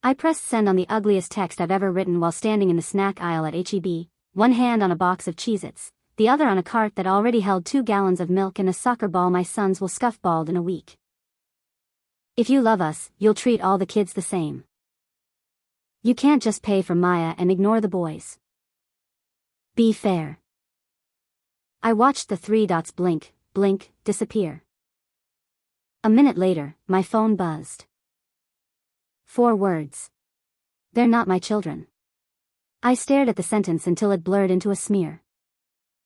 I pressed send on the ugliest text I've ever written while standing in the snack aisle at H-E-B, one hand on a box of Cheez-Its, the other on a cart that already held 2 gallons of milk and a soccer ball my sons will scuff bald in a week. If you love us, you'll treat all the kids the same. You can't just pay for Maya and ignore the boys. Be fair. I watched the 3 dots blink, blink, disappear. A minute later, my phone buzzed. 4 words. They're not my children. I stared at the sentence until it blurred into a smear.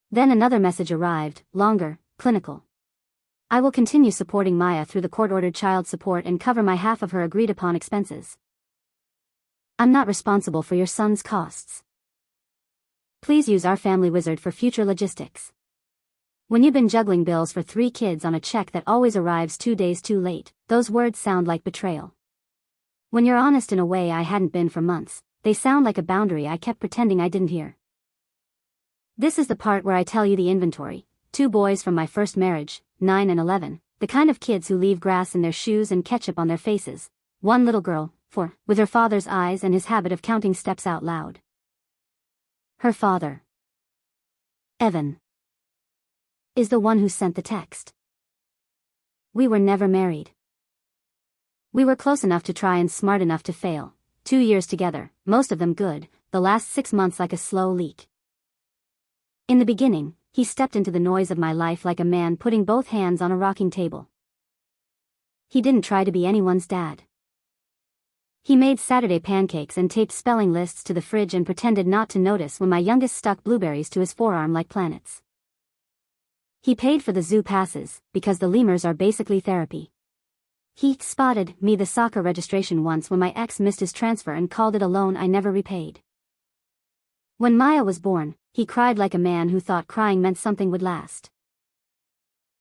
Then another message arrived, longer, clinical. I will continue supporting Maya through the court-ordered child support and cover my half of her agreed-upon expenses. I'm not responsible for your son's costs. Please use our family wizard for future logistics. When you've been juggling bills for 3 kids on a check that always arrives 2 days too late, those words sound like betrayal. When you're honest in a way I hadn't been for months, they sound like a boundary I kept pretending I didn't hear. This is the part where I tell you the inventory. 2 boys from my first marriage, 9 and 11, the kind of kids who leave grass in their shoes and ketchup on their faces. 1 little girl, 4, with her father's eyes and his habit of counting steps out loud. Her father, Evan, is the one who sent the text. We were never married. We were close enough to try and smart enough to fail. 2 years together, most of them good, the last 6 months like a slow leak. In the beginning, he stepped into the noise of my life like a man putting both hands on a rocking table. He didn't try to be anyone's dad. He made Saturday pancakes and taped spelling lists to the fridge and pretended not to notice when my youngest stuck blueberries to his forearm like planets. He paid for the zoo passes, because the lemurs are basically therapy. He spotted me the soccer registration once when my ex missed his transfer and called it a loan I never repaid. When Maya was born, he cried like a man who thought crying meant something would last.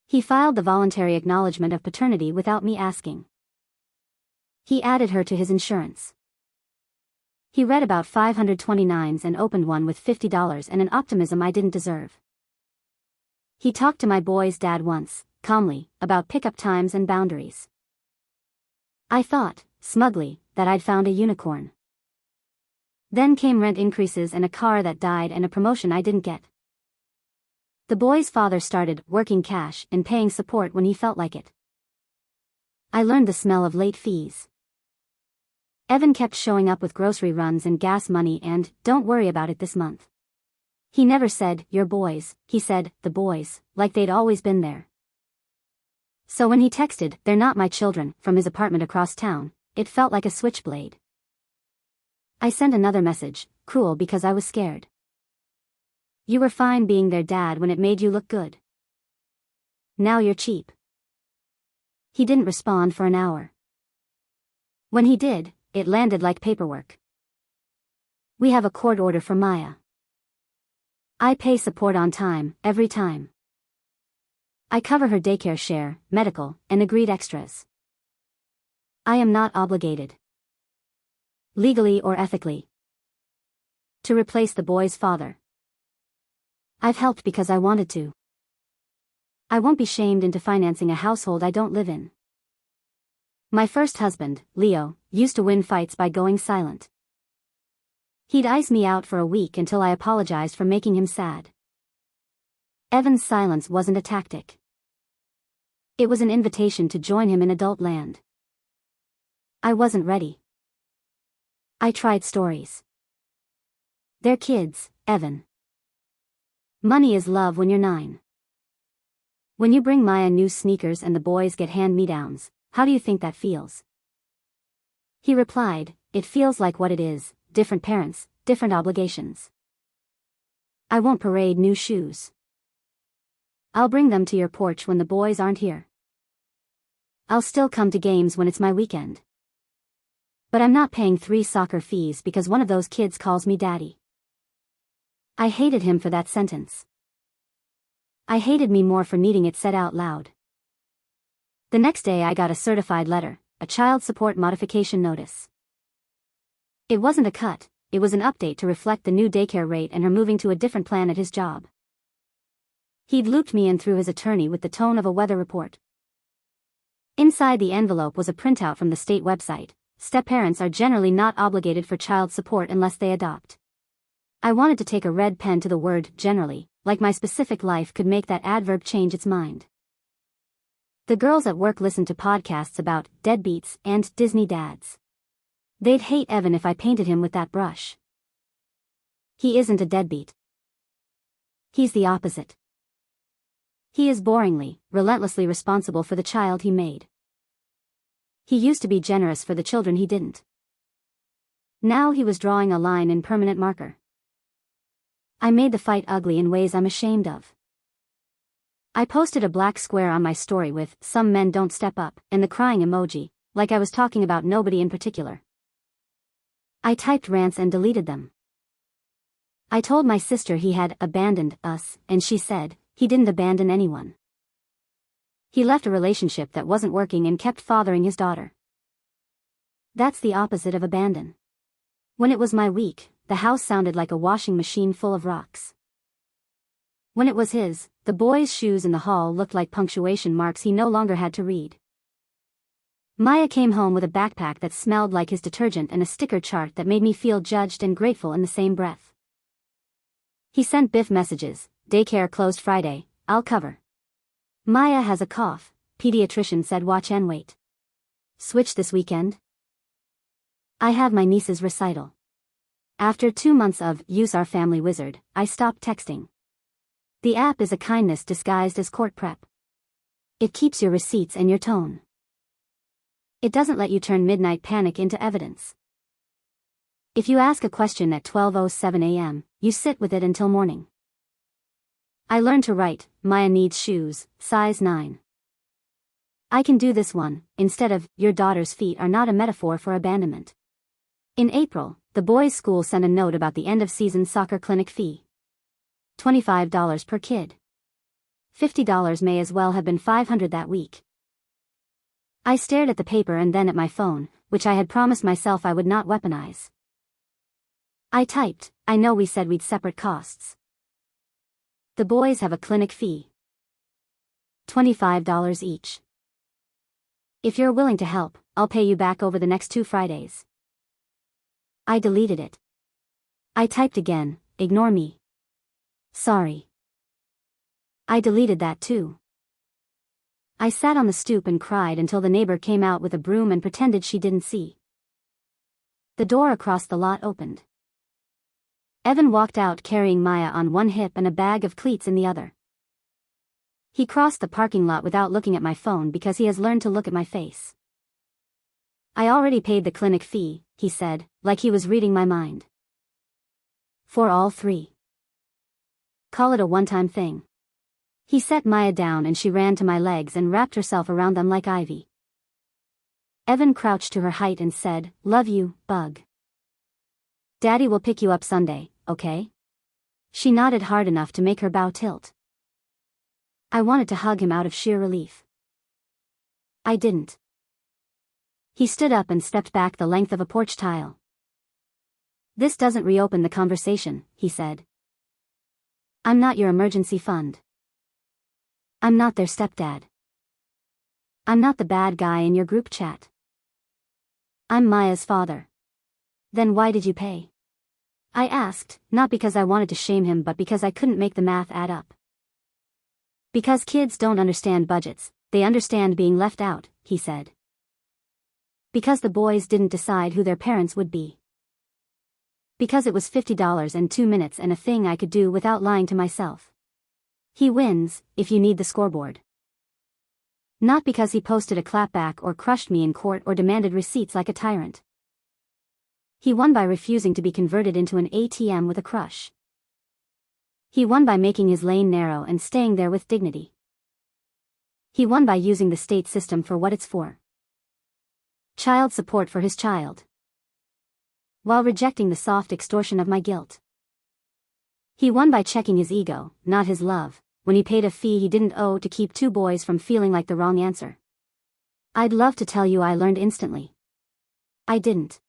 He filed the voluntary acknowledgement of paternity without me asking. He added her to his insurance. He read about 529s and opened one with $50 and an optimism I didn't deserve. He talked to my boy's dad once, calmly, about pickup times and boundaries. I thought, smugly, that I'd found a unicorn. Then came rent increases and a car that died and a promotion I didn't get. The boy's father started working cash and paying support when he felt like it. I learned the smell of late fees. Evan kept showing up with grocery runs and gas money and, don't worry about it this month. He never said, your boys, he said, the boys, like they'd always been there. So when he texted, they're not my children, from his apartment across town, it felt like a switchblade. I sent another message, cruel because I was scared. You were fine being their dad when it made you look good. Now you're cheap. He didn't respond for an hour. When he did, it landed like paperwork. We have a court order for Maya. I pay support on time, every time. I cover her daycare share, medical, and agreed extras. I am not obligated, legally or ethically, to replace the boy's father. I've helped because I wanted to. I won't be shamed into financing a household I don't live in. My first husband, Leo, used to win fights by going silent. He'd ice me out for a week until I apologized for making him sad. Evan's silence wasn't a tactic. It was an invitation to join him in adult land. I wasn't ready. I tried stories. They're kids, Evan. Money is love when you're 9. When you bring Maya new sneakers and the boys get hand-me-downs, how do you think that feels? He replied, it feels like what it is, different parents, different obligations. I won't parade new shoes. I'll bring them to your porch when the boys aren't here. I'll still come to games when it's my weekend. But I'm not paying 3 soccer fees because one of those kids calls me daddy. I hated him for that sentence. I hated me more for needing it said out loud. The next day I got a certified letter, a child support modification notice. It wasn't a cut, it was an update to reflect the new daycare rate and her moving to a different plan at his job. He'd looped me in through his attorney with the tone of a weather report. Inside the envelope was a printout from the state website, step-parents are generally not obligated for child support unless they adopt. I wanted to take a red pen to the word generally, like my specific life could make that adverb change its mind. The girls at work listened to podcasts about deadbeats and Disney dads. They'd hate Evan if I painted him with that brush. He isn't a deadbeat. He's the opposite. He is boringly, relentlessly responsible for the child he made. He used to be generous for the children he didn't. Now he was drawing a line in permanent marker. I made the fight ugly in ways I'm ashamed of. I posted a black square on my story with "Some men don't step up" and the crying emoji, like I was talking about nobody in particular. I typed rants and deleted them. I told my sister he had abandoned us, and she said, he didn't abandon anyone. He left a relationship that wasn't working and kept fathering his daughter. That's the opposite of abandon. When it was my week, the house sounded like a washing machine full of rocks. When it was his, the boys' shoes in the hall looked like punctuation marks he no longer had to read. Maya came home with a backpack that smelled like his detergent and a sticker chart that made me feel judged and grateful in the same breath. He sent Biff messages: "Daycare closed Friday, I'll cover." "Maya has a cough," pediatrician said, "watch and wait." "Switch this weekend?" I have my niece's recital. After 2 months of use our family wizard, I stopped texting. The app is a kindness disguised as court prep. It keeps your receipts and your tone. It doesn't let you turn midnight panic into evidence. If you ask a question at 12:07 a.m., you sit with it until morning. I learned to write, "Maya needs shoes, size 9. I can do this one," instead of, "Your daughter's feet are not a metaphor for abandonment." In April, the boys' school sent a note about the end-of-season soccer clinic fee. $25 per kid. $50 may as well have been $500 that week. I stared at the paper and then at my phone, which I had promised myself I would not weaponize. I typed, "I know we said we'd separate costs. The boys have a clinic fee. $25 each. If you're willing to help, I'll pay you back over the next 2 Fridays. I deleted it. I typed again, "Ignore me. Sorry." I deleted that too. I sat on the stoop and cried until the neighbor came out with a broom and pretended she didn't see. The door across the lot opened. Evan walked out carrying Maya on one hip and a bag of cleats in the other. He crossed the parking lot without looking at my phone because he has learned to look at my face. "I already paid the clinic fee," he said, like he was reading my mind. "For all 3. Call it a one-time thing." He set Maya down and she ran to my legs and wrapped herself around them like ivy. Evan crouched to her height and said, "Love you, bug. Daddy will pick you up Sunday, okay?" She nodded hard enough to make her bow tilt. I wanted to hug him out of sheer relief. I didn't. He stood up and stepped back the length of a porch tile. "This doesn't reopen the conversation," he said. "I'm not your emergency fund. I'm not their stepdad. I'm not the bad guy in your group chat. I'm Maya's father." "Then why did you pay?" I asked, not because I wanted to shame him but because I couldn't make the math add up. "Because kids don't understand budgets, they understand being left out," he said. "Because the boys didn't decide who their parents would be. Because it was $50 and 2 minutes and a thing I could do without lying to myself. He wins, if you need the scoreboard. Not because he posted a clapback or crushed me in court or demanded receipts like a tyrant. He won by refusing to be converted into an ATM with a crush. He won by making his lane narrow and staying there with dignity. He won by using the state system for what it's for. Child support for his child. While rejecting the soft extortion of my guilt. He won by checking his ego, not his love, when he paid a fee he didn't owe to keep 2 boys from feeling like the wrong answer. I'd love to tell you I learned instantly. I didn't.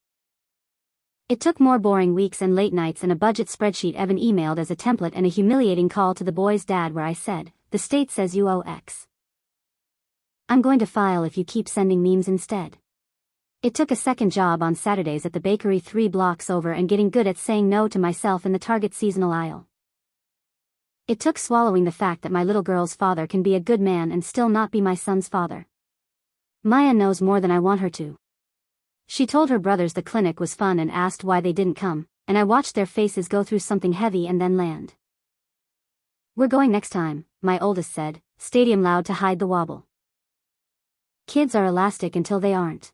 It took more boring weeks and late nights and a budget spreadsheet Evan emailed as a template and a humiliating call to the boy's dad where I said, "The state says you owe X. I'm going to file if you keep sending memes instead." It took a second job on Saturdays at the bakery 3 blocks over and getting good at saying no to myself in the Target seasonal aisle. It took swallowing the fact that my little girl's father can be a good man and still not be my son's father. Maya knows more than I want her to. She told her brothers the clinic was fun and asked why they didn't come, and I watched their faces go through something heavy and then land. "We're going next time," my oldest said, stadium loud to hide the wobble. Kids are elastic until they aren't.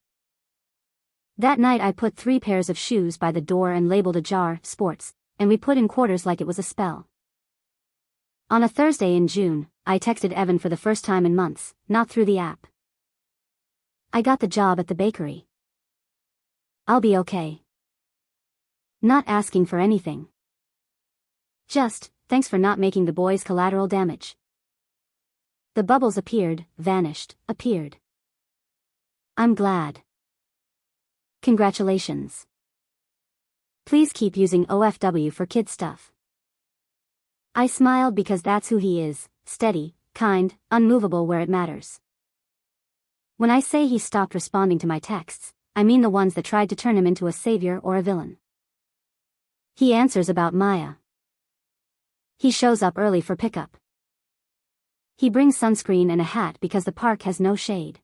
That night I put 3 pairs of shoes by the door and labeled a jar, "Sports," and we put in quarters like it was a spell. On a Thursday in June, I texted Evan for the first time in months, not through the app. "I got the job at the bakery. I'll be okay." Not asking for anything. Just, "Thanks for not making the boys collateral damage." The bubbles appeared, vanished, appeared. "I'm glad. Congratulations. Please keep using OFW for kid stuff." I smiled because that's who he is, steady, kind, unmovable where it matters. When I say he stopped responding to my texts, I mean the ones that tried to turn him into a savior or a villain. He answers about Maya. He shows up early for pickup. He brings sunscreen and a hat because the park has no shade.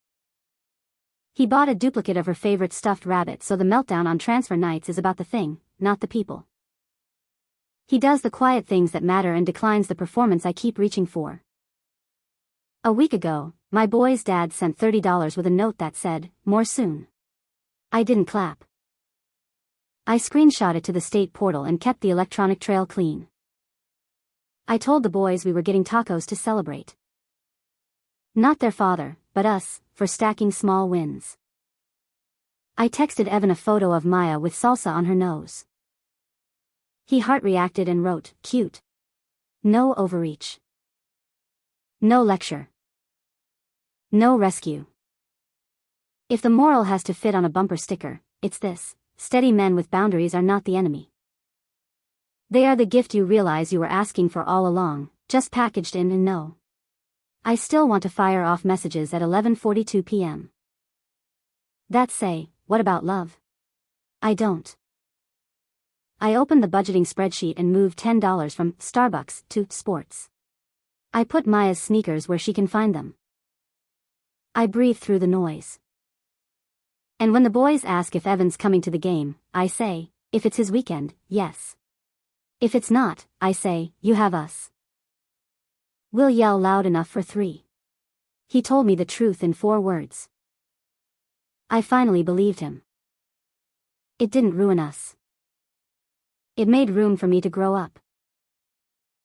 He bought a duplicate of her favorite stuffed rabbit, so the meltdown on transfer nights is about the thing, not the people. He does the quiet things that matter and declines the performance I keep reaching for. A week ago, my boy's dad sent $30 with a note that said, "More soon." I didn't clap. I screenshot it to the state portal and kept the electronic trail clean. I told the boys we were getting tacos to celebrate. Not their father, but us, for stacking small wins. I texted Evan a photo of Maya with salsa on her nose. He heart reacted and wrote, "Cute. No overreach. No lecture. No rescue." If the moral has to fit on a bumper sticker, it's this: steady men with boundaries are not the enemy. They are the gift you realize you were asking for all along, just packaged in and no. I still want to fire off messages at 11:42 p.m. that say, "What about love?" I don't. I opened the budgeting spreadsheet and moved $10 from Starbucks to sports. I put Maya's sneakers where she can find them. I breathe through the noise. And when the boys ask if Evan's coming to the game, I say, if it's his weekend, yes. If it's not, I say, you have us. We'll yell loud enough for 3. He told me the truth in 4 words. I finally believed him. It didn't ruin us. It made room for me to grow up.